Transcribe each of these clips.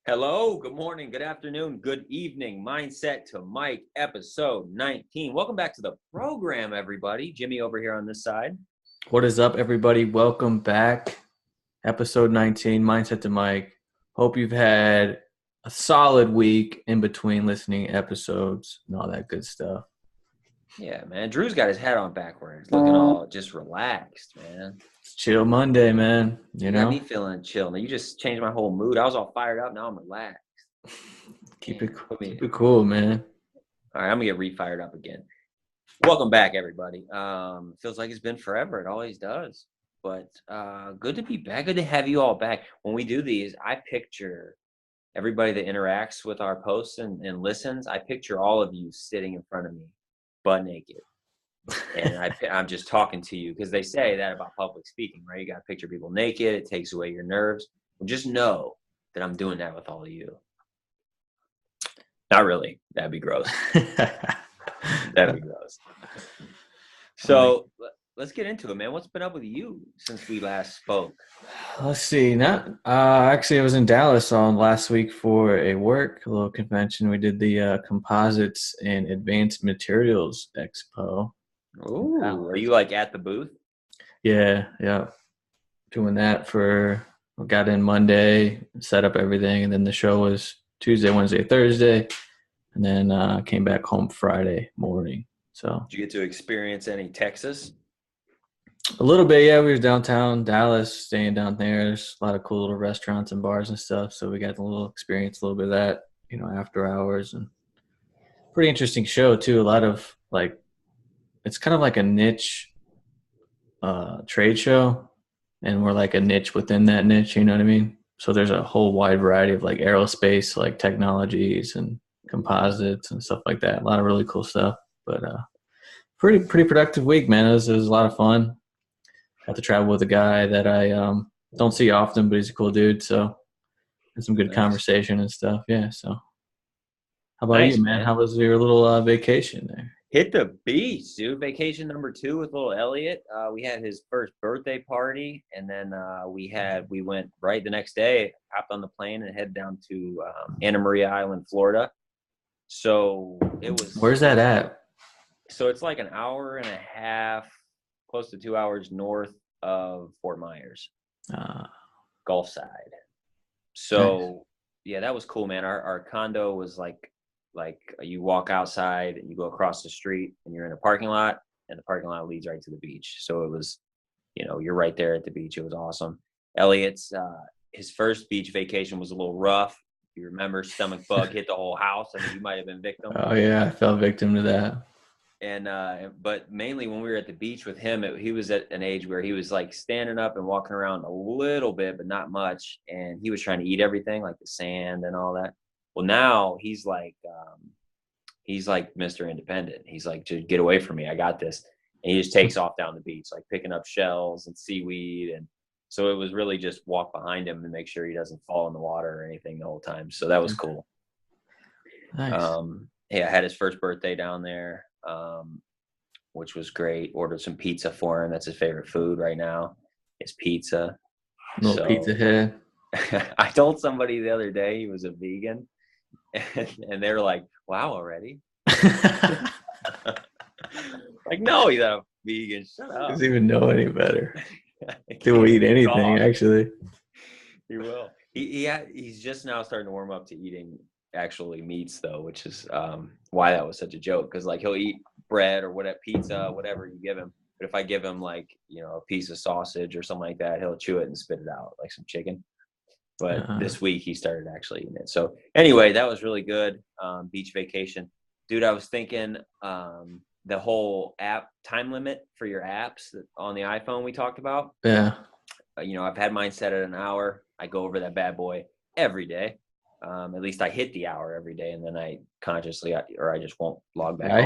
Hello, good morning, good afternoon, good evening. Mindset to Mike, episode 19. Welcome back to the program, everybody. Jimmy over here on this side. What is up, everybody? Welcome back. Episode 19, Mindset to Mike. Hope you've had a solid week in between listening episodes and all that good stuff. Yeah, man. Drew's got his hat on backwards, looking all just relaxed, man. It's Chill Monday, man. You got me feeling chill. Now, you just changed my whole mood. I was all fired up. Now I'm relaxed. Keep it cool, man. All right, I'm going to get re-fired up again. Welcome back, everybody. Feels like it's been forever. It always does. But good to be back. Good to have you all back. When we do these, I picture everybody that interacts with our posts and listens. I picture all of you sitting in front of me, butt naked. And I'm just talking to you because they say that about public speaking, right? You got to picture people naked. It takes away your nerves. Well, just know that I'm doing that with all of you. Not really. That'd be gross. That'd be gross. So let's get into it, man. What's been up with you since we last spoke? Let's see. Actually, I was in Dallas on last week for a little convention. We did the Composites and Advanced Materials Expo. Ooh, are you like at the booth? Yeah. Doing that got in Monday, set up everything, and then the show was Tuesday, Wednesday, Thursday, and then came back home Friday morning. So did you get to experience any Texas? A little bit, yeah. We were downtown Dallas, staying down there. There's a lot of cool little restaurants and bars and stuff. So we got a little experience, a little bit of that, after hours, and pretty interesting show too. A lot of it's kind of like a niche trade show, and we're like a niche within that niche. You know what I mean? So there's a whole wide variety of like aerospace, like technologies and composites and stuff like that. A lot of really cool stuff, but pretty productive week, man. It was a lot of fun. Got to travel with a guy that I don't see often, but he's a cool dude. So had some good conversation and stuff. Yeah. So how about you, man? How was your little vacation there? Hit the beach, dude. Vacation number 2 with little Elliot. We had his first birthday party, and then we went right the next day, hopped on the plane and headed down to Anna Maria Island, Florida. So it was. Where's that at? So it's like an hour and a half, close to 2 hours north of Fort Myers, Gulf side. So nice. Yeah, that was cool, man. Our condo was like you walk outside and you go across the street and you're in a parking lot, and the parking lot leads right to the beach. So it was, you're right there at the beach. It was awesome. Elliot's his first beach vacation was a little rough. If you remember, stomach bug hit the whole house. I think you might have been victim. Oh yeah, I fell victim to that. And but mainly when we were at the beach with him, he was at an age where he was like standing up and walking around a little bit, but not much. And he was trying to eat everything, like the sand and all that. Well, now he's like Mr. Independent. He's like, just get away from me. I got this. And he just takes off down the beach, like picking up shells and seaweed. And so it was really just walk behind him and make sure he doesn't fall in the water or anything the whole time. So that was cool. Nice. Yeah, I had his first birthday down there, which was great. Ordered some pizza for him. That's his favorite food right now. It's pizza. Little pizza head. I told somebody the other day he was a vegan. And they're like, wow, already? Like, no, he's not a vegan. Shut up. Doesn't even know any better. He'll eat anything, actually. He will. He's just now starting to warm up to eating actually meats, though, which is why that was such a joke. Because like he'll eat bread or whatever, pizza, whatever you give him. But if I give him like a piece of sausage or something like that, he'll chew it and spit it out like some chicken. But this week he started actually eating it. So anyway, that was really good. Beach vacation. Dude, I was thinking the whole app time limit for your apps on the iPhone we talked about. Yeah. I've had mine set at an hour. I go over that bad boy every day. At least I hit the hour every day, and then I consciously I just won't log back. I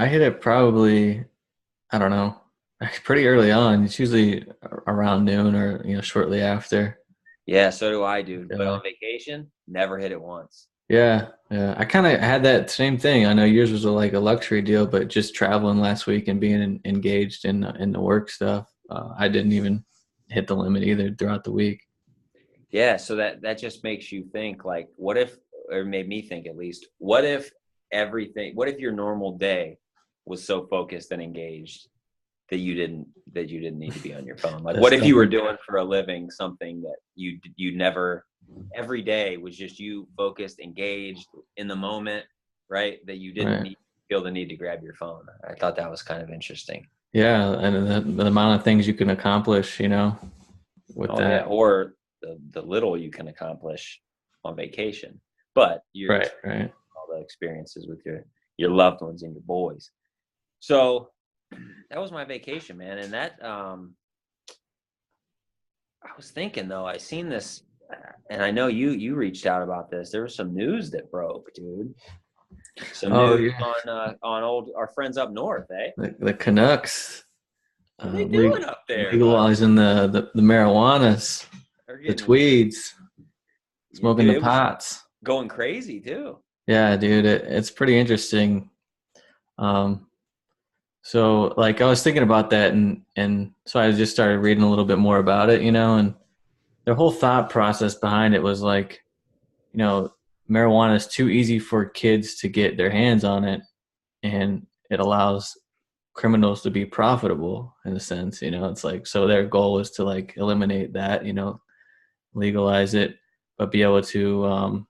hit it probably, I don't know, pretty early on. It's usually around noon or shortly after. Yeah, so do I, dude. But on vacation, never hit it once. Yeah. I kind of had that same thing. I know yours was like a luxury deal, but just traveling last week and being engaged in the work stuff, I didn't even hit the limit either throughout the week. Yeah, so that just makes you think, like, what if, or made me think at least, what if your normal day was so focused and engaged that you didn't need to be on your phone? Like, That's what if you tough. were doing for a living something that you never, every day was just you focused, engaged in the moment, right? That you didn't Right. feel the need to grab your phone. I thought that was kind of interesting. Yeah, and the amount of things you can accomplish, with Oh yeah, that. or the little you can accomplish on vacation, but you're Right, right. all the experiences with your loved ones and your boys. So that was my vacation, man. And that I was thinking though, I seen this, and I know you reached out about this. There was some news that broke, dude. Some Oh news yeah, on our friends up north, eh? the Canucks What are they leg doing up there, bud? legalizing the marijuanas, They're the getting, tweeds, yeah, smoking dude. the It was pots. going crazy too. Yeah, dude, it's pretty interesting. Um, so like I was thinking about that, and so I just started reading a little bit more about it, and their whole thought process behind it was like, you know, marijuana is too easy for kids to get their hands on it, and it allows criminals to be profitable in a sense. It's like, so their goal is to like eliminate that, legalize it, but be able to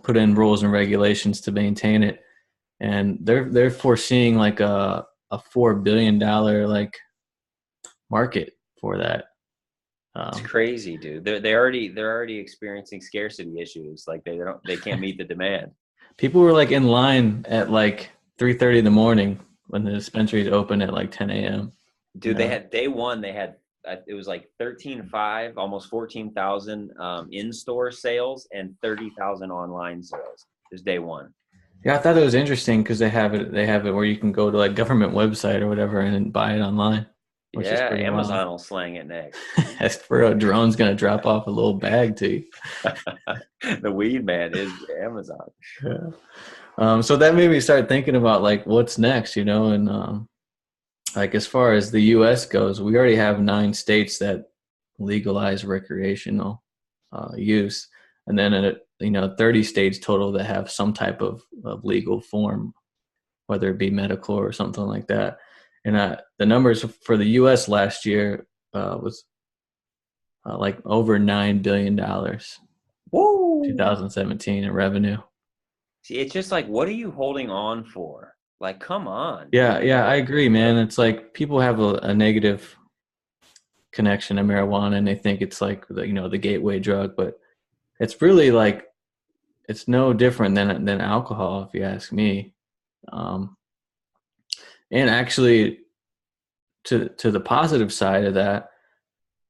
put in rules and regulations to maintain it. And they're foreseeing like a $4 billion like market for that. It's um, crazy, dude. They're already experiencing scarcity issues. Like they can't meet the demand. People were like in line at like 3:30 in the morning when the dispensaries open at like 10 a.m. you Dude, they know had day one, they had it was like 13.5, almost 14,000 in-store sales and 30,000 online sales. It was day one. Yeah, I thought it was interesting because they have it where you can go to like government website or whatever and buy it online, which is Yeah, pretty wild. Amazon will slang it next. As for a drone's gonna drop off a little bag to you. The weed man is Amazon. Yeah. So that made me start thinking about like what's next, and like as far as the U.S. goes, we already have 9 states that legalize recreational use, and then 30 states total that have some type of legal form, whether it be medical or something like that. And the numbers for the U.S. last year was like over $9 billion, Woo! 2017 in revenue. See, it's just like, what are you holding on for? Like, come on, Yeah, dude. yeah, I Like, agree, man. It's like people have a negative connection to marijuana, and they think it's like the gateway drug, but it's really like it's no different than alcohol, if you ask me. Um, and actually, to the positive side of that,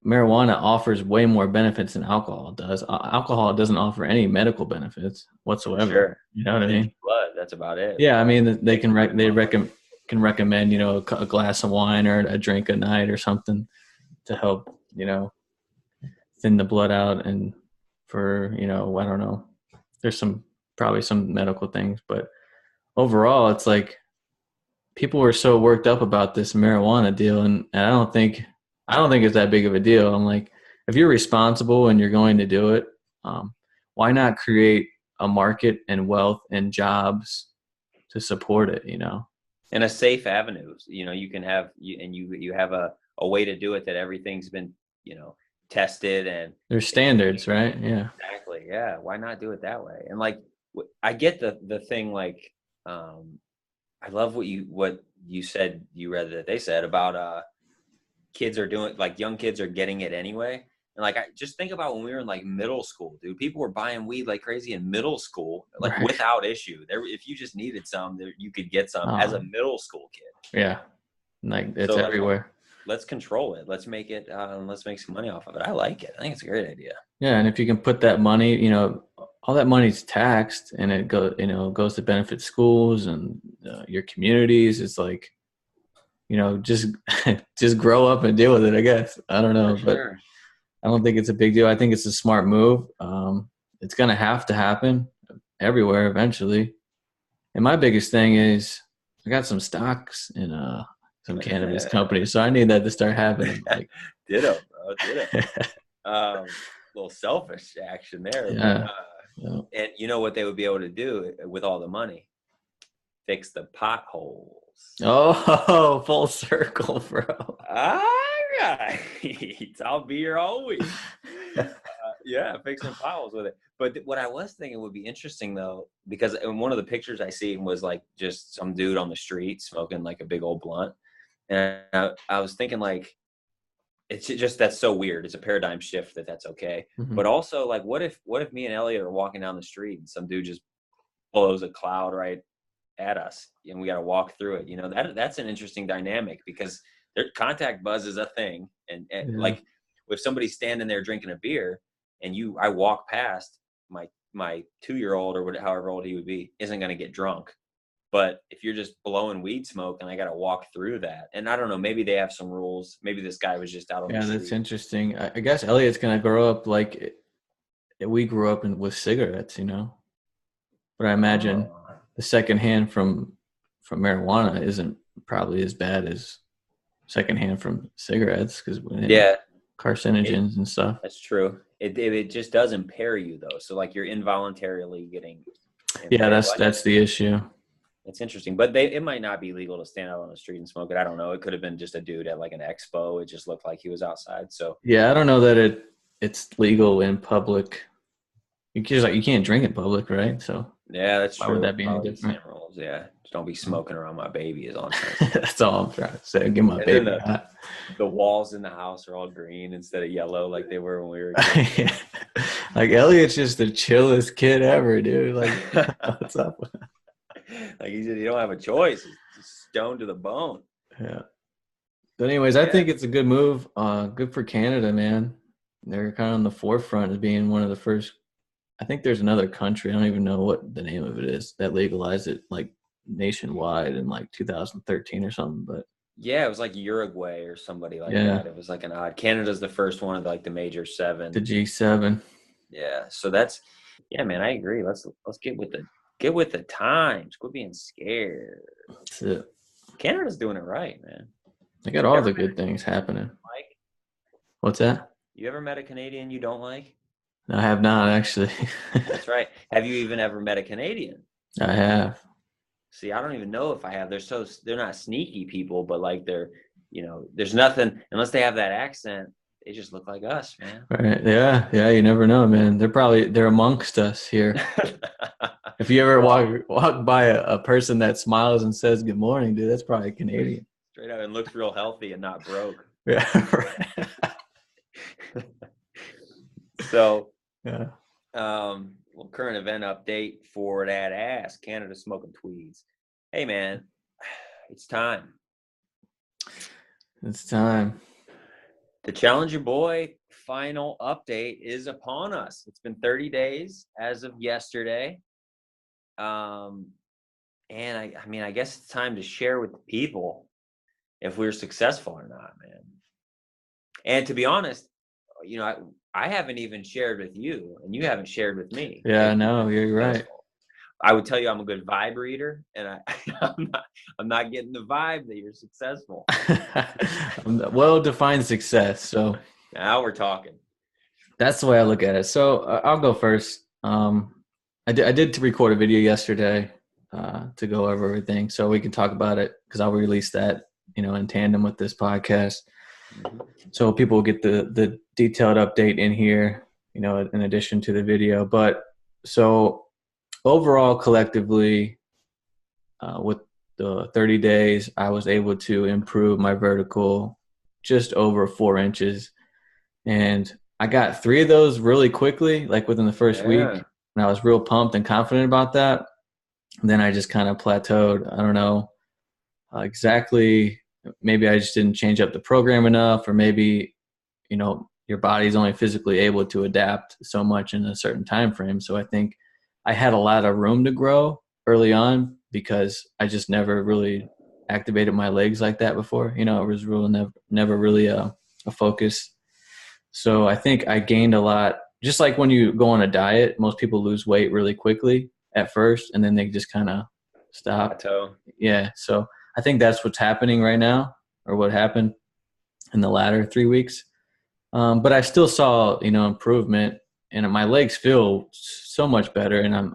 marijuana offers way more benefits than alcohol does. Alcohol doesn't offer any medical benefits for whatsoever. sure. You know what I Thins mean? your blood. That's about it. Yeah, I mean they Makes can you look can recommend a glass of wine or a drink a night or something to help thin the blood out, and for I don't know. There's probably some medical things, but overall, it's like people were so worked up about this marijuana deal, and I don't think it's that big of a deal. I'm like, if you're responsible and you're going to do it, why not create a market and wealth and jobs to support it? in a safe avenue. You can have you have a way to do it that everything's been, tested and There's standards, right? Yeah. exactly. Yeah. Why not do it that way? And like, I get the thing. Like, I love what you said. You read that they said about kids are doing, like, young kids are getting it anyway. And like, I just think about when we were in like middle school, dude. People were buying weed like crazy in middle school, like Right. without issue. If you just needed some, you could get some as a Um, middle school kid. yeah. Like it's So like, everywhere. let's control it. Let's make it. Let's make some money off of it. I like it. I think it's a great idea. Yeah, and if you can put that money, all that money's taxed, and it goes to benefit schools and your communities. It's like, just just grow up and deal with it. I guess I don't For know, but sure. I don't think it's a big deal. I think it's a smart move. It's gonna have to happen everywhere eventually. And my biggest thing is I got some stocks in some cannabis companies, so I need that to start happening. Like, Ditto, bro. Ditto. Um, little selfish action there. Yeah. But, and you know what they would be able to do with all the money? Fix the potholes. Oh, full circle, bro. All right. I'll be here always. Yeah, fixing potholes with it. But what I was thinking would be interesting, though, because in one of the pictures I see was like just some dude on the street smoking like a big old blunt. And I was thinking, like, it's just, that's so weird. It's a paradigm shift that's okay. Mhm. But also, like, what if me and Elliot are walking down the street and some dude just blows a cloud right at us and we got to walk through it? You know, that's an interesting dynamic, because their contact buzz is a thing. And like, if somebody's standing there drinking a beer and I walk past, my 2-year-old or however old he would be isn't going to get drunk. But if you're just blowing weed smoke and I got to walk through that, and I don't know, maybe they have some rules. Maybe this guy was just out on the street. Yeah, that's interesting. I guess Elliot's going to grow up like we grew up with cigarettes, you know. But I imagine the secondhand from marijuana isn't probably as bad as secondhand from cigarettes, because carcinogens and stuff. That's true. It just does impair you, though. So like you're involuntarily getting impaired. Yeah, that's the issue. It's interesting, but it might not be legal to stand out on the street and smoke it. I don't know. It could have been just a dude at like an expo. It just looked like he was outside. So yeah, I don't know that it's legal in public. You can't drink in public, right? So yeah, that's true. Why would that be any different? Rules, yeah, just don't be smoking around my baby is all. That's all I'm trying to say. Give my baby hot. The walls in the house are all green instead of yellow like they were when we were kids. Yeah. Like Elliot's just the chillest kid ever, dude. Like, what's up? Like he said, you don't have a choice. It's stoned to the bone. Yeah. But anyways, I think it's a good move. Good for Canada, man. They're kind of on the forefront of being one of the first. I think there's another country, I don't even know what the name of it is, that legalized it like nationwide in like 2013 or something. But yeah, it was like Uruguay or somebody like that. It was like an odd. Canada's the first one of like the major 7. The G7. Yeah. So that's, yeah, man, I agree. Let's get with the times. Quit being scared. That's it. Canada's doing it right, man. They got all the good things happening. Mike? What's that? You ever met a Canadian you don't like? I have not, actually. That's right. Have you even ever met a Canadian? I have. See, I don't even know if I have. They're not sneaky people, but like there's nothing, unless they have that accent, they just look like us, man. Right. Yeah, you never know, man. They're amongst us here. If you ever walk by a person that smiles and says good morning, dude, that's probably a Canadian. Straight up, and looks real healthy and not broke. Yeah, right. So, yeah. Well, current event update for that ass. Canada smoking tweeds. Hey, man, it's time. It's time. The Challenger Boy final update is upon us. It's been 30 days as of yesterday. And I guess it's time to share with the people if we're successful or not, man. And to be honest, you know, I haven't even shared with you, and you haven't shared with me. Yeah, no, you're right. I would tell you I'm a good vibe reader, and I'm not getting the vibe that you're successful. Well-defined success. So now we're talking. That's the way I look at it. So I'll go first. I did record a video yesterday to go over everything, so we can talk about it, because I'll release that, in tandem with this podcast. So people will get the detailed update in here, in addition to the video. But so overall, collectively, with the 30 days, I was able to improve my vertical just over 4 inches. And I got 3 of those really quickly, like within the first week. And I was real pumped and confident about that. And then I just kind of plateaued. I don't know exactly. Maybe I just didn't change up the program enough, or maybe, your body's only physically able to adapt so much in a certain time frame. So I think I had a lot of room to grow early on, because I just never really activated my legs like that before. It was really never really a focus. So I think I gained a lot. Just like when you go on a diet, most people lose weight really quickly at first, and then they just kind of stop. Plateau. Yeah. So I think that's what's happening right now, or what happened in the latter 3 weeks. But I still saw, improvement, and my legs feel so much better, and I,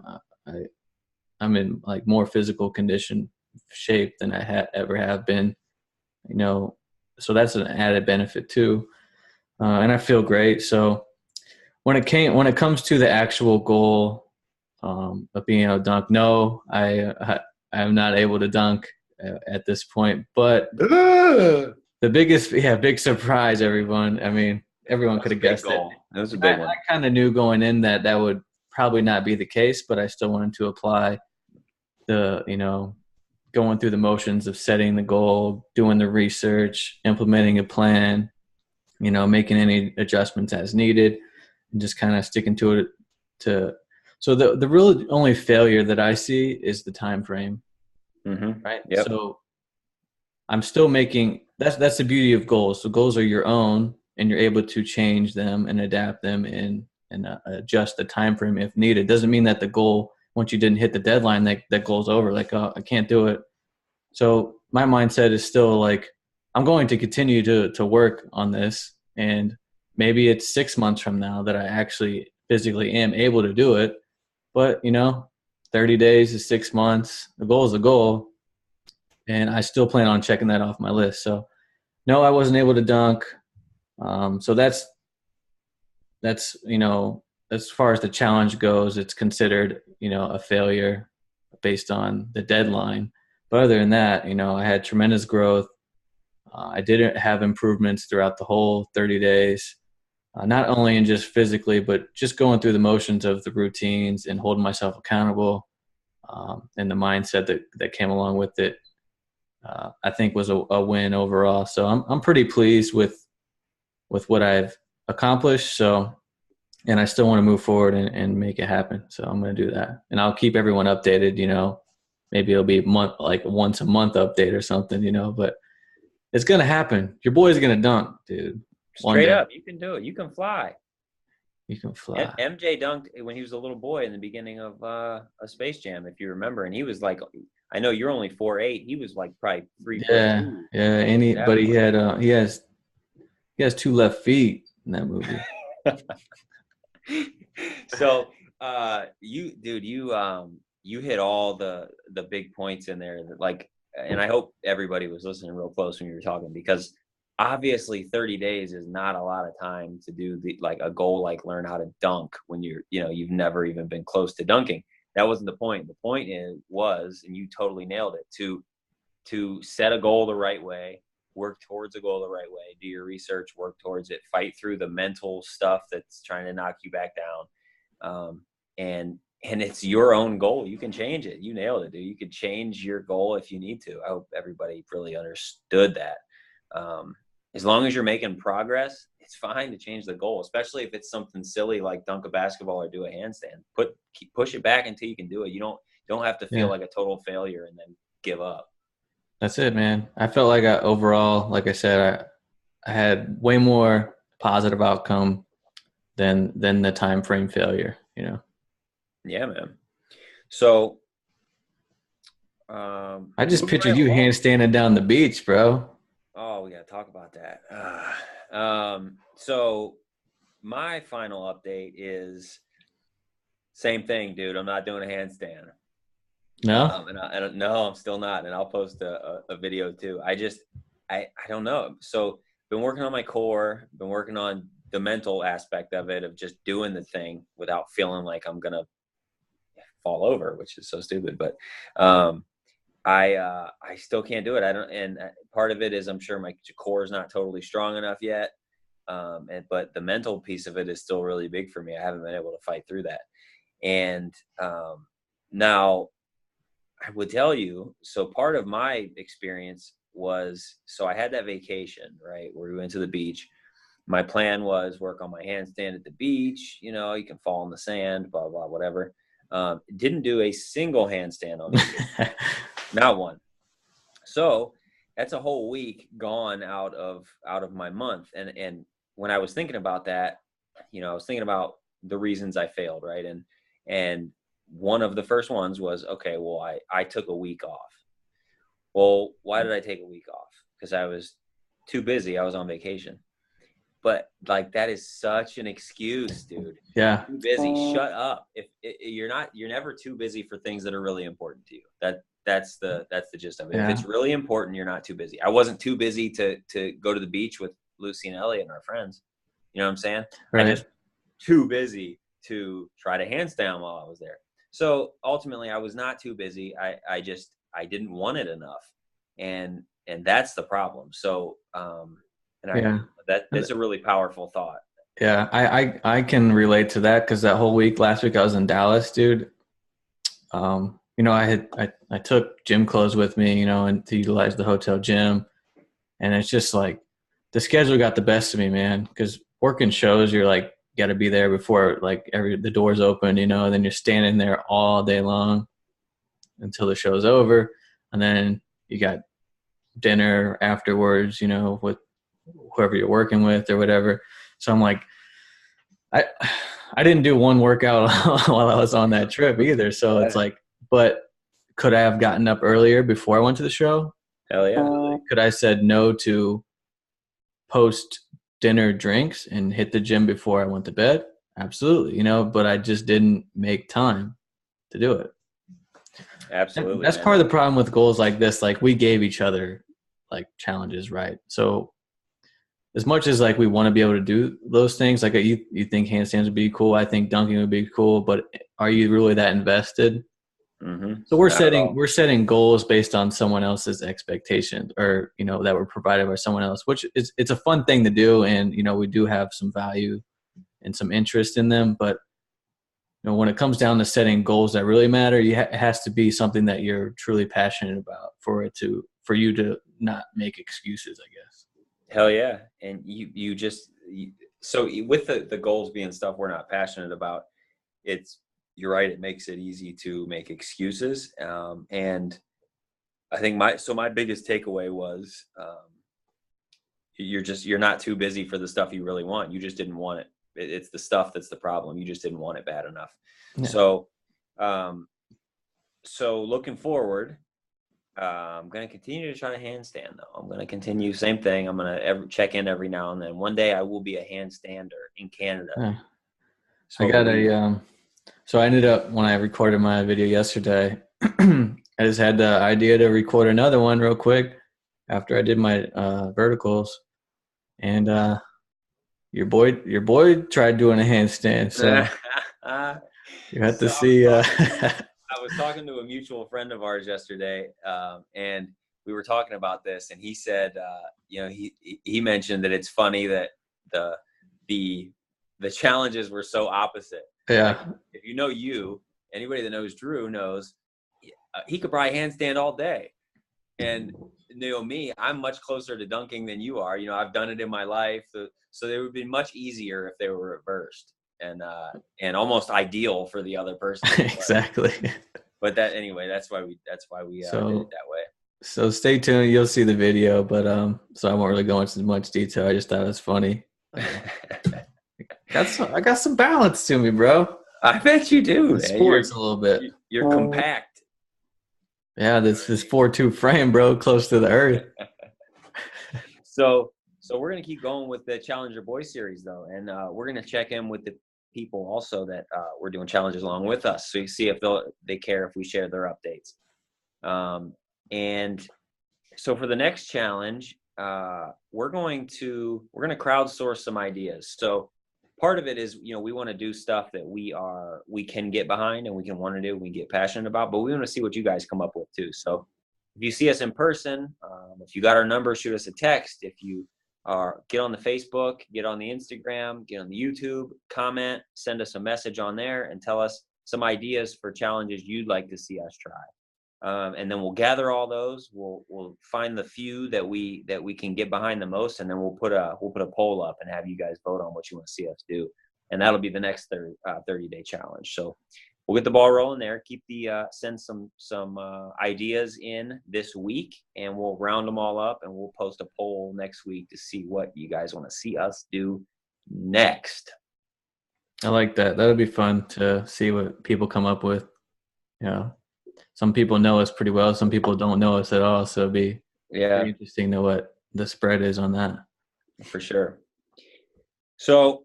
I'm in like more physical condition shape than I ever have been, you know. So that's an added benefit too, and I feel great. So when it comes to the actual goal of being able to dunk, no, I am not able to dunk at this point. But the biggest, yeah, big surprise, everyone. I mean, everyone could That's a have big guessed it. goal. That was a I big one. kind of knew going in that that would probably not be the case, but I still wanted to apply the, going through the motions of setting the goal, doing the research, implementing a plan, making any adjustments as needed, and just kind of sticking to it. To so the real only failure that I see is the time frame, Mm-hmm. right? Yep. So I'm still making that's the beauty of goals. So goals are your own, and you're able to change them and adapt them and adjust the time frame if needed. Doesn't mean that the goal once you didn't hit the deadline that goal's over. Like, oh, I can't do it. So my mindset is still like I'm going to continue to work on this, and maybe it's 6 months from now that I actually physically am able to do it. But 30 days is 6 months. The goal is a goal, and I still plan on checking that off my list. So no, I wasn't able to dunk. So that's as far as the challenge goes, it's considered a failure based on the deadline. But other than that, I had tremendous growth. I didn't have improvements throughout the whole 30 days, not only in just physically, but just going through the motions of the routines and holding myself accountable, and the mindset that came along with it. I think was a win overall. So I'm pretty pleased with what I've accomplished. So, and I still want to move forward and make it happen. So I'm going to do that, and I'll keep everyone updated. Maybe it'll be like once a month update or something. But it's going to happen. Your boy's going to dunk, dude. One Straight day up, you can do it. You can fly. you can fly. MJ dunked when he was a little boy in the beginning of a Space Jam, if you remember, and he was like, I know you're only 4'8". He was like probably 3'2". Yeah. Anybody he has two left feet in that movie. So, you hit all the big points in there, like, and I hope everybody was listening real close when you were talking, because obviously 30 days is not a lot of time to do like a goal, like learn how to dunk when you've never even been close to dunking. That wasn't the point. The point was, and you totally nailed it, to set a goal the right way, work towards a goal the right way, do your research, work towards it, fight through the mental stuff that's trying to knock you back down. And it's your own goal. You can change it. You nailed it, dude. You could change your goal if you need to. I hope everybody really understood that. As long as you're making progress, it's fine to change the goal, especially if it's something silly like dunk a basketball or do a handstand. Push it back until you can do it. You don't have to feel like a total failure and then give up. That's it, man. I felt like overall, like I said, I had way more positive outcome than the time frame failure. Yeah, man. So, I just moving pictured right you along. handstanding down the beach, bro. Oh, we gotta talk about that. So my final update is same thing, dude. I'm not doing a handstand. No, And no, I'm still not. And I'll post a video too. I don't know. So been working on my core, been working on the mental aspect of it, of just doing the thing without feeling like I'm gonna fall over, which is so stupid. But I still can't do it. I don't, and part of it is I'm sure my core is not totally strong enough yet. But the mental piece of it is still really big for me. I haven't been able to fight through that. And now I would tell you, so part of my experience was, so I had that vacation, right, where we went to the beach. My plan was work on my handstand at the beach. You can fall in the sand, blah, blah, whatever. Didn't do a single handstand on vacation. Not one. So that's a whole week gone out of my month. And when I was thinking about that, I was thinking about the reasons I failed, right? And one of the first ones was, okay, well, I took a week off. Well, why did I take a week off? Because I was too busy. I was on vacation. But like that is such an excuse, dude. Yeah. Too busy. Shut up. If you're never too busy for things that are really important to you. That's the gist of it. If Yeah. it's really important, you're not too busy. I wasn't too busy to go to the beach with Lucy and Elliot and our friends. You know what I'm saying? Right. I just too busy to try to handstand while I was there. So ultimately, I was not too busy. I didn't want it enough, and that's the problem. So that's a really powerful thought. Yeah, I can relate to that because that whole week last week I was in Dallas, dude. I took gym clothes with me, and to utilize the hotel gym, and it's just like the schedule got the best of me, man. Because working shows, you're like got to be there before like the doors open, and then you're standing there all day long until the show's over, and then you got dinner afterwards, with whoever you're working with or whatever. So I'm like, I didn't do one workout while I was on that trip either. So it's like, but could I have gotten up earlier before I went to the show? Hell yeah. Could I said no to post dinner drinks and hit the gym before I went to bed? Absolutely, but I just didn't make time to do it. Absolutely. That's part of the problem with goals like this. Like we gave each other like challenges, right? So as much as like we want to be able to do those things, like you think handstands would be cool, I think dunking would be cool, but are you really that invested? Mm-hmm. So we're setting goals based on someone else's expectations, or that were provided by someone else, which it's a fun thing to do, and we do have some value and some interest in them. But when it comes down to setting goals that really matter, it has to be something that you're truly passionate about for you to not make excuses, I guess. Hell yeah. And so with the goals being stuff we're not passionate about, you're right. It makes it easy to make excuses. And I think my biggest takeaway was, you're not too busy for the stuff you really want. You just didn't want it. It's the stuff that's the problem. You just didn't want it bad enough. Yeah. So looking forward, I'm going to continue to try to handstand though. I'm going to continue same thing. I'm going to check in every now and then. One day I will be a handstander in Canada. Yeah. So so I ended up, when I recorded my video yesterday, I just had the idea to record another one real quick after I did my verticals, and your boy tried doing a handstand. So you have to see. I was talking to a mutual friend of ours yesterday, and we were talking about this, and he said, he mentioned that it's funny that the challenges were so opposite. Yeah. Like, if anybody that knows Drew knows he could probably handstand all day. And me, I'm much closer to dunking than you are. I've done it in my life. So it would be much easier if they were reversed and almost ideal for the other person. Exactly. But that's why we did it that way. So stay tuned. You'll see the video, but so I won't really go into much detail. I just thought it was funny. I got some balance to me, bro. I bet you do. Sports a little bit. You're compact. Yeah, this 4'2" frame, bro, close to the earth. So we're gonna keep going with the Challenger Boy series though, and we're gonna check in with the people also that we're doing challenges along with us, so you see if they care if we share their updates. And so for the next challenge, we're gonna crowdsource some ideas. So part of it is, we want to do stuff that we can get behind and we can want to do, we get passionate about, but we want to see what you guys come up with too. So if you see us in person, if you got our number, shoot us a text. If you get on the Facebook, get on the Instagram, get on the YouTube, comment, send us a message on there and tell us some ideas for challenges you'd like to see us try. And then we'll gather all those. We'll find the few that we can get behind the most, and then we'll put a poll up and have you guys vote on what you want to see us do, and that'll be the next 30-day challenge. So we'll get the ball rolling there. Send some ideas in this week, and we'll round them all up, and we'll post a poll next week to see what you guys want to see us do next. I like that. That would be fun to see what people come up with. Some people know us pretty well. Some people don't know us at all. So it'd be pretty interesting to know what the spread is on that. For sure. So,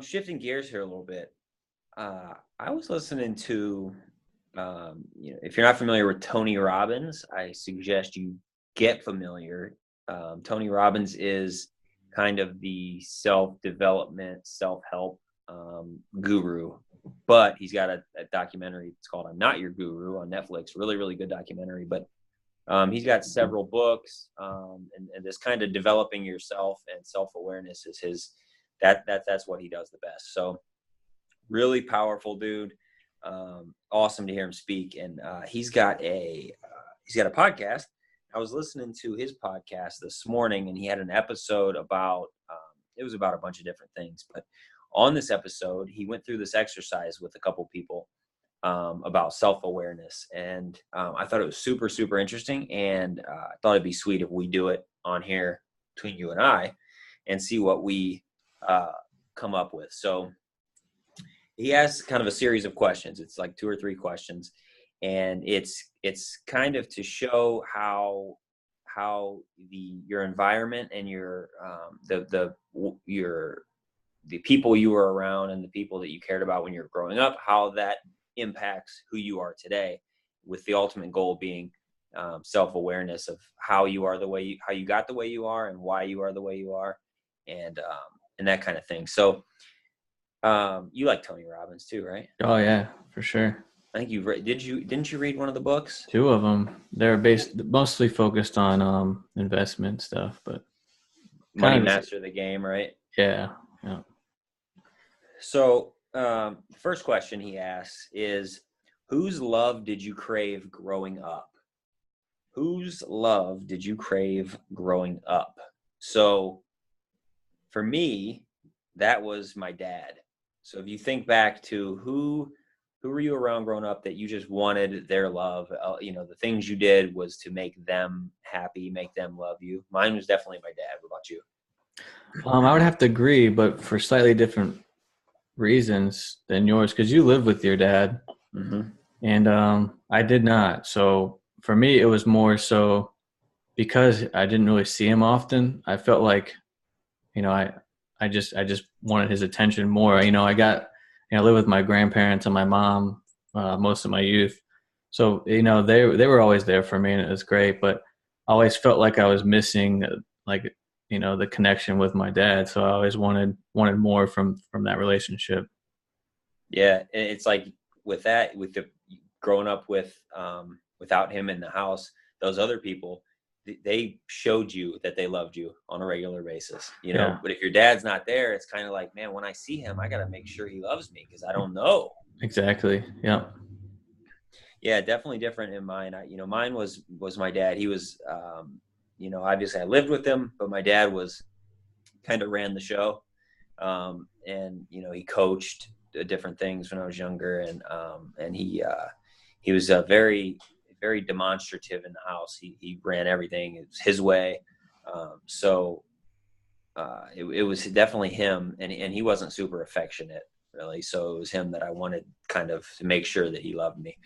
shifting gears here a little bit, I was listening to, if you're not familiar with Tony Robbins, I suggest you get familiar. Tony Robbins is kind of the self-development, self-help guru, but he's got a documentary. It's called "I'm Not Your Guru" on Netflix. Really, really good documentary. But he's got several books, and this kind of developing yourself and self-awareness is his. That's what he does the best. So really powerful dude. Awesome to hear him speak. And he's got a podcast. I was listening to his podcast this morning, and he had an episode about it was about a bunch of different things. But on this episode, he went through this exercise with a couple people about self-awareness, and I thought it was super, super interesting. And I thought it'd be sweet if we do it on here between you and I, and see what we come up with. So he has kind of a series of questions. It's like 2 or 3 questions, and it's kind of to show how your environment and your the people you were around and the people that you cared about when you were growing up, how that impacts who you are today, with the ultimate goal being self-awareness of how you are how you got the way you are and why you are the way you are, and that kind of thing. So you like Tony Robbins too, right? Oh yeah, for sure. I think didn't you read one of the books? 2 of them. They're mostly focused on investment stuff, but Money Master the Game, right? Yeah. So the first question he asks is, whose love did you crave growing up? Whose love did you crave growing up? So for me, that was my dad. So if you think back to who were you around growing up that you just wanted their love? The things you did was to make them happy, make them love you. Mine was definitely my dad. What about you? I would have to agree, but for slightly different reasons than yours, because you live with your dad, and I did not. So for me, it was more so because I didn't really see him often. I felt like, I just wanted his attention more. I lived with my grandparents and my mom most of my youth, so they were always there for me, and it was great. But I always felt like I was missing the connection with my dad. So I always wanted more from that relationship. Yeah, it's like with the growing up with without him in the house, those other people, they showed you that they loved you on a regular basis, Yeah. But if your dad's not there, it's kind of like, man, when I see him, I got to make sure he loves me, because I don't know. Exactly. Yeah. Yeah, definitely different in mine. Mine was my dad. He was, obviously I lived with him, but my dad was kind of ran the show. And he coached different things when I was younger, and he was very, very demonstrative in the house. He ran everything. It was his way. So it was definitely him, and he wasn't super affectionate, really. So it was him that I wanted kind of to make sure that he loved me.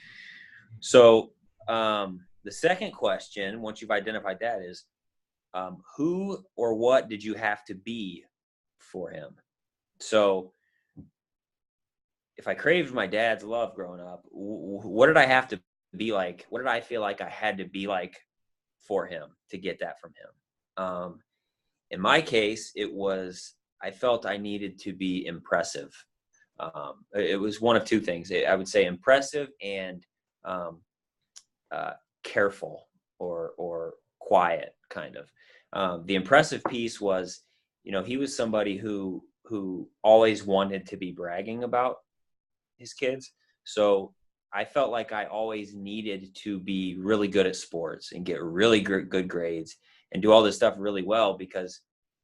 So the second question, once you've identified that, is who or what did you have to be for him? So if I craved my dad's love growing up, what did I have to be like? What did I feel like I had to be like for him to get that from him? In my case, I felt I needed to be impressive. It was one of 2 things. I would say impressive and careful or quiet, kind of. The impressive piece was, he was somebody who always wanted to be bragging about his kids. So I felt like I always needed to be really good at sports and get really good grades and do all this stuff really well, because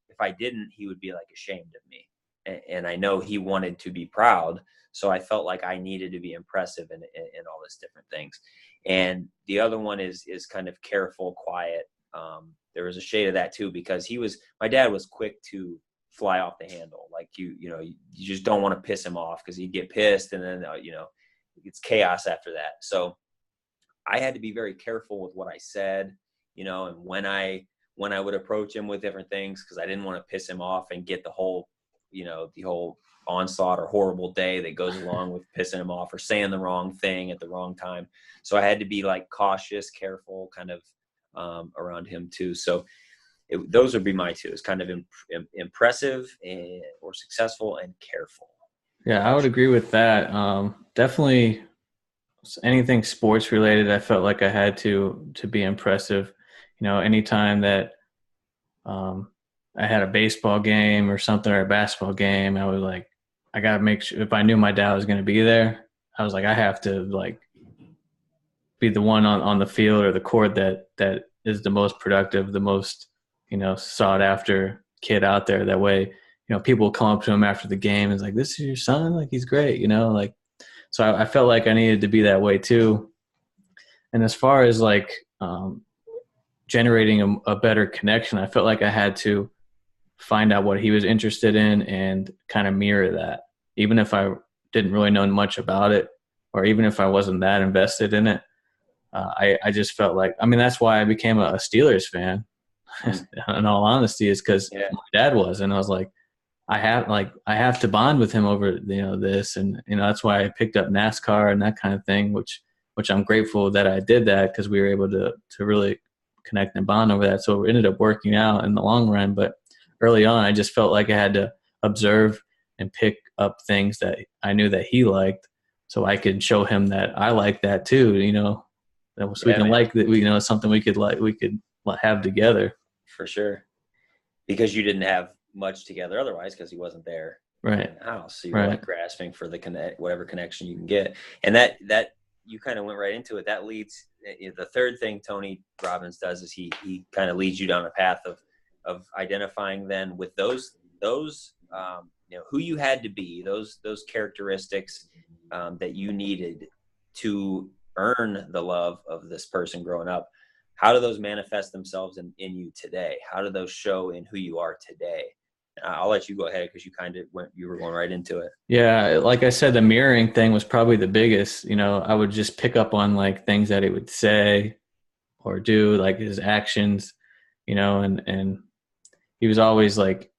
if I didn't, he would be like ashamed of me. And I know he wanted to be proud. So I felt like I needed to be impressive in all these different things. And the other one is kind of careful, quiet. There was a shade of that too, because my dad was quick to fly off the handle. Like you just don't want to piss him off, because he'd get pissed, and then it's chaos after that. So I had to be very careful with what I said, and when I when I would approach him with different things, because I didn't want to piss him off and get the whole onslaught or horrible day that goes along with pissing him off or saying the wrong thing at the wrong time. So I had to be like cautious, careful, kind of around him too. So those would be my two. It's kind of impressive or successful and careful. Yeah, I would agree with that. Definitely anything sports related, I felt like I had to be impressive. Anytime that I had a baseball game or something or a basketball game, I got to make sure, if I knew my dad was going to be there, I was like, I have to like be the one on the field or the court that is the most productive, the most, sought after kid out there. That way, people come up to him after the game and it's like, this is your son? Like, he's great, so I felt like I needed to be that way too. And as far as like generating a better connection, I felt like I had to find out what he was interested in and kind of mirror that. Even if I didn't really know much about it, or even if I wasn't that invested in it, I just felt like, that's why I became a Steelers fan. In all honesty, is because my dad was, and I was like, I have to bond with him over this, and that's why I picked up NASCAR and that kind of thing, which I'm grateful that I did that, because we were able to really connect and bond over that. So it ended up working out in the long run. But early on, I just felt like I had to observe and pick up things that I knew that he liked, so I could show him that I like that too. So we can like that. Something we could have together. For sure, because you didn't have much together otherwise, because he wasn't there right in the house. So you're like grasping for whatever connection you can get, and that you kind of went right into it. That leads, the third thing Tony Robbins does is he kind of leads you down a path of identifying then with those who you had to be, those characteristics that you needed to earn the love of this person growing up. How do those manifest themselves in you today? How do those show in who you are today? I'll let you go ahead, because you were going right into it. Yeah, like I said, the mirroring thing was probably the biggest. I would just pick up on like things that he would say or do, like his actions, and he was always like,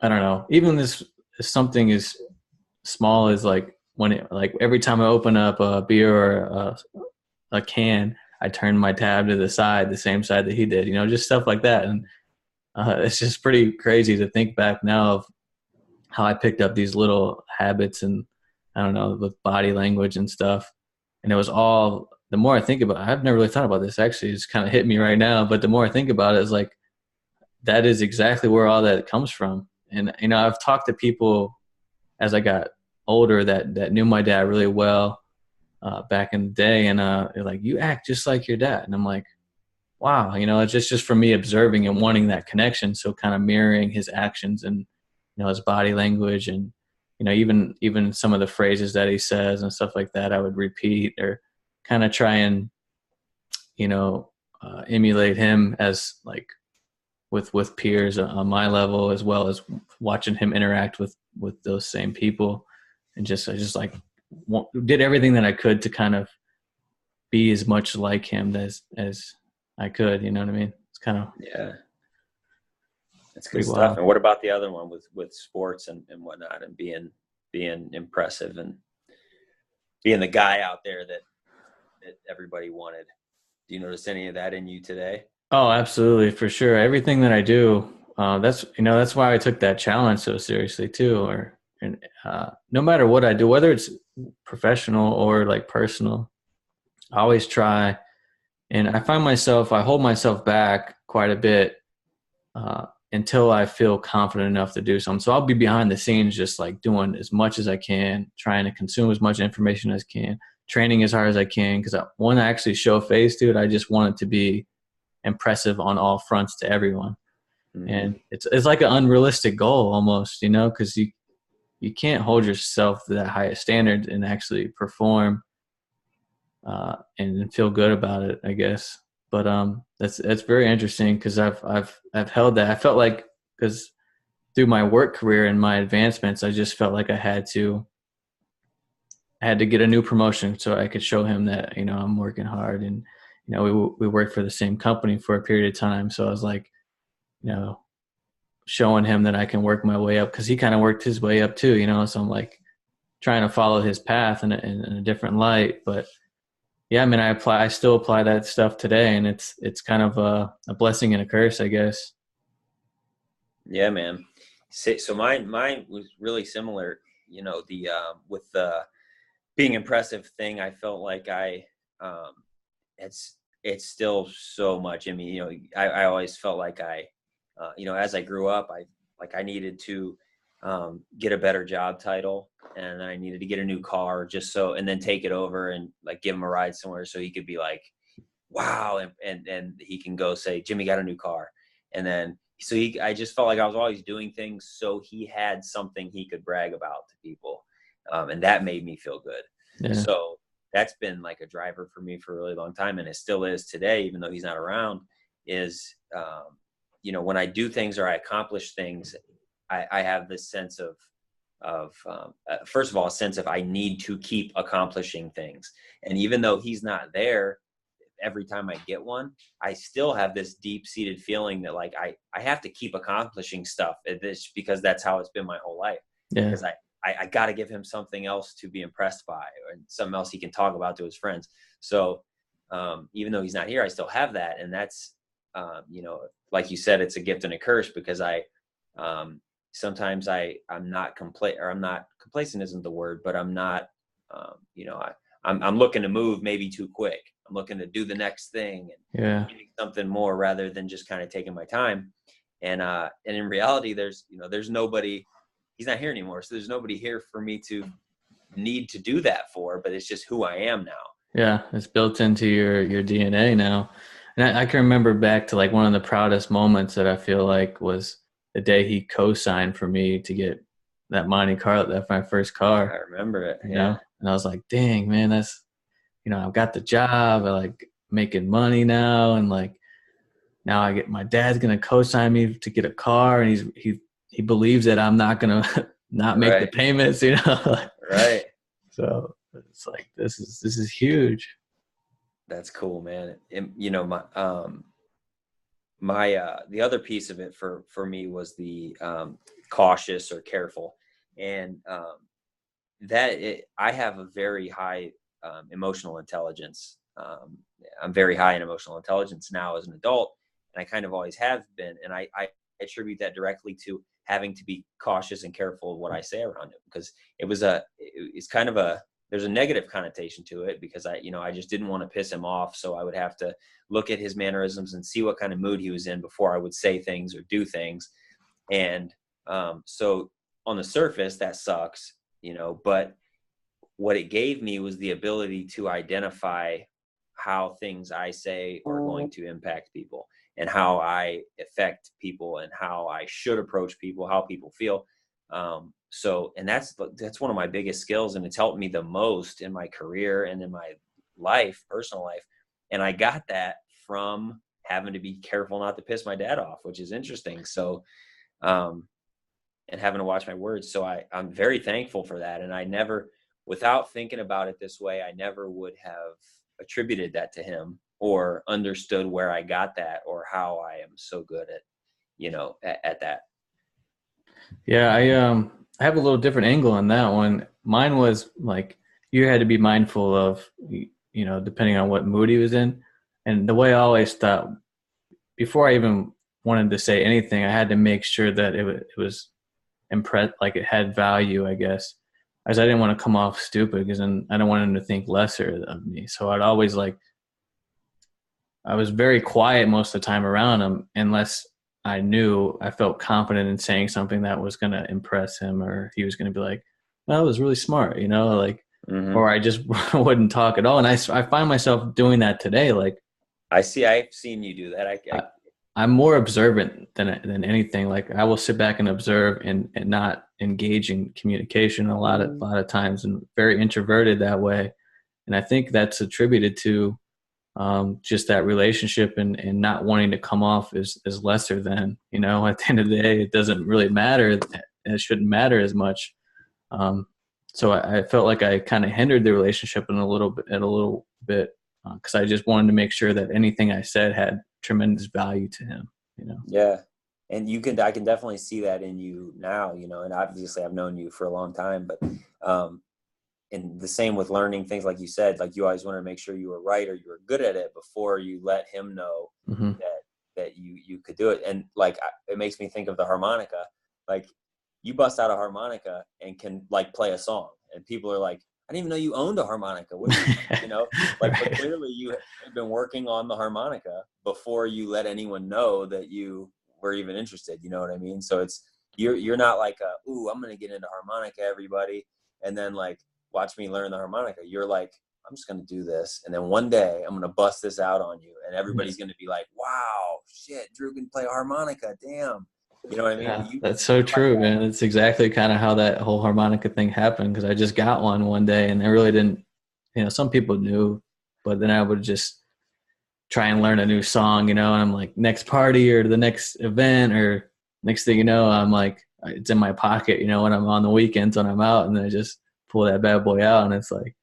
I don't know, even something as small as like every time I open up a beer or a can, I turned my tab to the same side that he did, just stuff like that. And it's just pretty crazy to think back now of how I picked up these little habits, and I don't know, with body language and stuff. And it was all, the more I think about it, I've never really thought about this, actually. It's kind of hit me right now. But the more I think about it, it's like, that is exactly where all that comes from. And, I've talked to people as I got older that knew my dad really well back in the day, and they're like, you act just like your dad. And I'm like, wow, it's just for me observing and wanting that connection. So kind of mirroring his actions and, his body language, and, even some of the phrases that he says and stuff like that, I would repeat or kind of try and, emulate him as like with peers on my level, as well as watching him interact with those same people. And I just like did everything that I could to kind of be as much like him as I could. You know what I mean? It's kind of, that's good stuff. Wild. And what about the other one with sports and whatnot, and being impressive and being the guy out there that everybody wanted? Do you notice any of that in you today? Oh, absolutely, for sure. Everything that I do, that's why I took that challenge so seriously too. No matter what I do, whether it's professional or like personal, I always try. And I find I hold myself back quite a bit until I feel confident enough to do something. So I'll be behind the scenes, just like doing as much as I can, trying to consume as much information as I can, training as hard as I can, because I want to actually show face to it. I just want it to be impressive on all fronts to everyone. Mm-hmm. And it's like an unrealistic goal almost, because you can't hold yourself to that highest standard and actually perform and feel good about it, I guess. But that's very interesting, because I've held that. I felt like, because through my work career and my advancements, I just felt like I had to get a new promotion so I could show him that I'm working hard. And we worked for the same company for a period of time, so I was like, you know, showing him that I can work my way up, because he kind of worked his way up too, you know. So I'm like trying to follow his path in a different light. But yeah, I mean, I still apply that stuff today, and it's kind of a blessing and a curse, I guess. Yeah, man. So mine was really similar. You know, the with the being impressive thing, I felt like um, it's still so much in me. You know, I always felt like you know, as I grew up, I needed to get a better job title, and I needed to get a new car just so, and then take it over and like give him a ride somewhere so he could be like, wow, and he can go say, Jimmy got a new car, and then so I just felt like I was always doing things so he had something he could brag about to people, and that made me feel good. Yeah. So that's been like a driver for me for a really long time, and it still is today, even though he's not around. Is you know, when I do things or I accomplish things, I have this sense of first of all, a sense of I need to keep accomplishing things, and even though he's not there, every time I get one, I still have this deep seated feeling that like I have to keep accomplishing stuff at this, because that's how it's been my whole life. Yeah. Because I got to give him something else to be impressed by, or something else he can talk about to his friends. So even though he's not here, I still have that. And that's, you know, like you said, it's a gift and a curse, because sometimes I'm not complacent isn't the word, but I'm not, you know, I'm looking to move maybe too quick. I'm looking to do the next thing and Yeah. getting something more rather than just kind of taking my time. And in reality, there's nobody, he's not here anymore. So there's nobody here for me to need to do that for, but it's just who I am now. Yeah, it's built into your DNA now. And I can remember back to like one of the proudest moments that I feel like was the day he co-signed for me to get that Monte Carlo, that my first I car, remember it. you Yeah. know? And I was like, dang, man, that's, you know, I've got the job, I like making money now. And like, now my dad's going to co-sign me to get a car. And he believes that I'm not going to not make the Right. payments, you know? Right. So it's like, this is huge. That's cool, man. And, you know, the other piece of it for me was the cautious or careful, and I have a very high emotional intelligence. I'm very high in emotional intelligence now as an adult, and I kind of always have been, and I attribute that directly to having to be cautious and careful of what I say around him, because it's kind of there's a negative connotation to it, because I just didn't want to piss him off. So I would have to look at his mannerisms and see what kind of mood he was in before I would say things or do things. And so on the surface, that sucks, but what it gave me was the ability to identify how things I say are going to impact people, and how I affect people, and how I should approach people, how people feel. And that's one of my biggest skills, and it's helped me the most in my career and in my personal life. And I got that from having to be careful not to piss my dad off, which is interesting. So, and having to watch my words. So I'm very thankful for that. And I never, without thinking about it this way, I never would have attributed that to him, or understood where I got that, or how I am so good at that. Yeah, I have a little different angle on that one. Mine was like, you had to be mindful of, you know, depending on what mood he was in. And the way I always thought, before I even wanted to say anything, I had to make sure that it was impressed, like it had value, I guess, as I didn't want to come off stupid, because then I don't want him to think lesser of me. So I'd always I was very quiet most of the time around him, unless I felt confident in saying something that was going to impress him, or he was going to be like, well, that was really smart, you know, like, Mm-hmm. or I just wouldn't talk at all. And I find myself doing that today. Like, I've seen you do that. I'm more observant than anything. Like, I will sit back and observe, and not engage in communication a lot of times, and very introverted that way. And I think that's attributed to just that relationship, and not wanting to come off as lesser than, you know, at the end of the day, it doesn't really matter. It shouldn't matter as much. So I felt like I kind of hindered the relationship in a little bit, because I just wanted to make sure that anything I said had tremendous value to him, you know? Yeah. And I can definitely see that in you now, you know, and obviously I've known you for a long time, but, and the same with learning things, like you said, like you always want to make sure you were right or you were good at it before you let him know that you could do it. And like, it makes me think of the harmonica. Like you bust out a harmonica and can like play a song, and people are like, I didn't even know you owned a harmonica. What you know, like, but clearly you have been working on the harmonica before you let anyone know that you were even interested. You know what I mean? So it's, you're not like, ooh, I'm going to get into harmonica, everybody, and then like, watch me learn the harmonica. You're like, I'm just going to do this. And then one day I'm going to bust this out on you. And everybody's going to be like, wow, shit, Drew can play harmonica. Damn. You know what I mean? Yeah, that's so true, man. It's exactly kind of how that whole harmonica thing happened, because I just got one day and I really didn't, you know, some people knew, but then I would just try and learn a new song, you know, and I'm like, next party or the next event, or next thing you know, I'm like, it's in my pocket, you know, when I'm on the weekends when I'm out, and then I just pull that bad boy out, and it's like,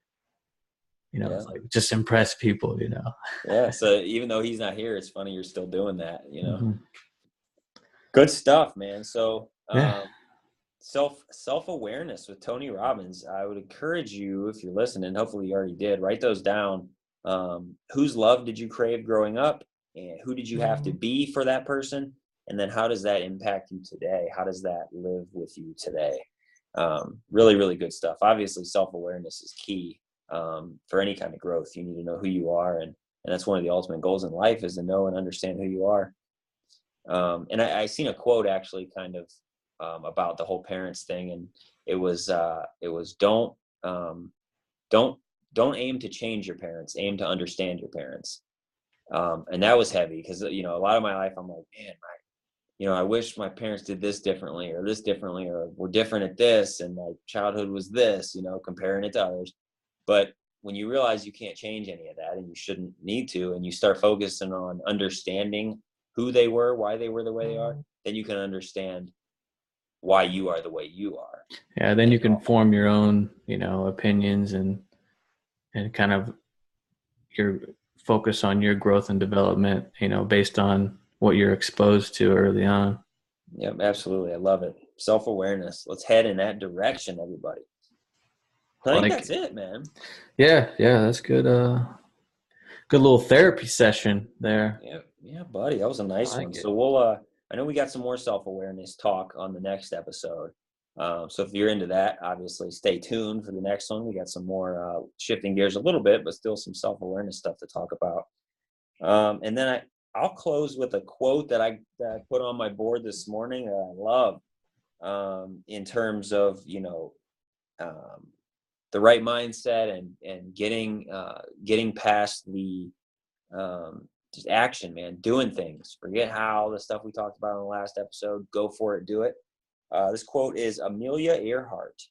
you know, it's like just impress people, you know. Yeah. So even though he's not here, it's funny you're still doing that, you know. Good stuff, man. So Yeah. self-awareness with Tony Robbins. I would encourage you, if you're listening, hopefully you already did, write those down. Whose love did you crave growing up, and who did you have to be for that person? And then how does that impact you today? How does that live with you today? Really, really good stuff. Obviously, self-awareness is key for any kind of growth. You need to know who you are, and that's one of the ultimate goals in life, is to know and understand who you are. And I seen a quote actually kind of about the whole parents thing, and it was don't don't aim to change your parents, aim to understand your parents. And that was heavy, because you know, a lot of my life I'm like, man, you know, I wish my parents did this differently or this differently, or we're different at this, and my childhood was this, you know, comparing it to others. But when you realize you can't change any of that, and you shouldn't need to, and you start focusing on understanding who they were, why they were the way they are, then you can understand why you are the way you are. Yeah, then you can form your own, you know, opinions, and kind of your focus on your growth and development, you know, based on what you're exposed to early on. Yeah, absolutely. I love it. Self-awareness. Let's head in that direction, everybody. I think that's it, man. Yeah, that's good. Good little therapy session there. Yeah, buddy. That was a nice one. So we'll I know we got some more self-awareness talk on the next episode. So if you're into that, obviously stay tuned for the next one. We got some more shifting gears a little bit, but still some self-awareness stuff to talk about. And then I'll close with a quote that I put on my board this morning that I love, in terms of, you know, the right mindset, and getting past the just action, man, doing things. Forget how, the stuff we talked about in the last episode. Go for it, do it. This quote is Amelia Earhart.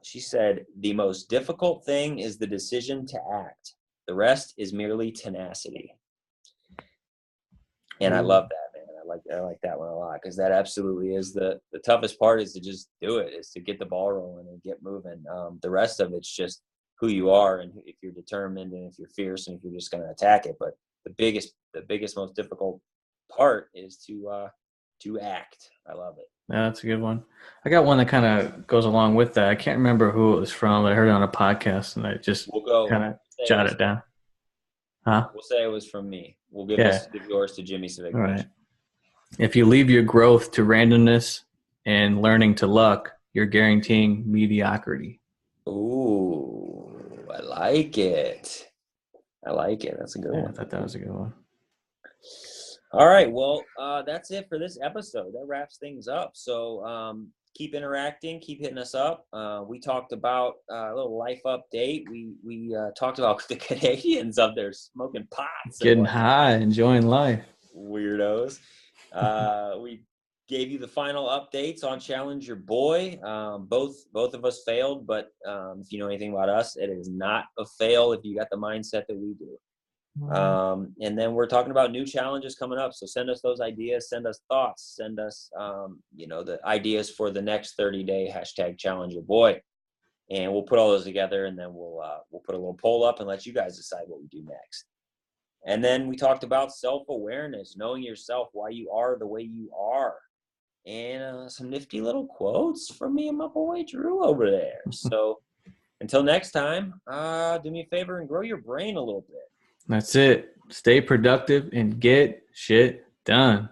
She said, "The most difficult thing is the decision to act. The rest is merely tenacity." And I love that, man. I like that one a lot, because that absolutely is the toughest part, is to just do it, is to get the ball rolling and get moving. The rest of it's just who you are, and if you're determined, and if you're fierce, and if you're just going to attack it. But the biggest, most difficult part is to act. I love it. Yeah, that's a good one. I got one that kind of goes along with that. I can't remember who it was from, but I heard it on a podcast, and I just kind of jot it down. Huh? We'll say it was from me. We'll give yours to Jimmy Cvitkovich. All right. If you leave your growth to randomness and learning to luck, you're guaranteeing mediocrity. Ooh, I like it. That's a good one. I thought that was a good one. All right. Well, that's it for this episode. That wraps things up. So keep interacting, keep hitting us up. We talked about a little life update. We talked about the Canadians up there smoking pots. Getting high, enjoying life. Weirdos. We gave you the final updates on Challenge Your Boy. Both of us failed, but if you know anything about us, it is not a fail if you got the mindset that we do. And then we're talking about new challenges coming up. So send us those ideas, send us thoughts, send us, the ideas for the next 30-day #ChallengeYourBoy. And we'll put all those together, and then we'll put a little poll up and let you guys decide what we do next. And then we talked about self-awareness, knowing yourself, why you are the way you are. And some nifty little quotes from me and my boy Drew over there. So until next time, do me a favor and grow your brain a little bit. That's it. Stay productive and get shit done.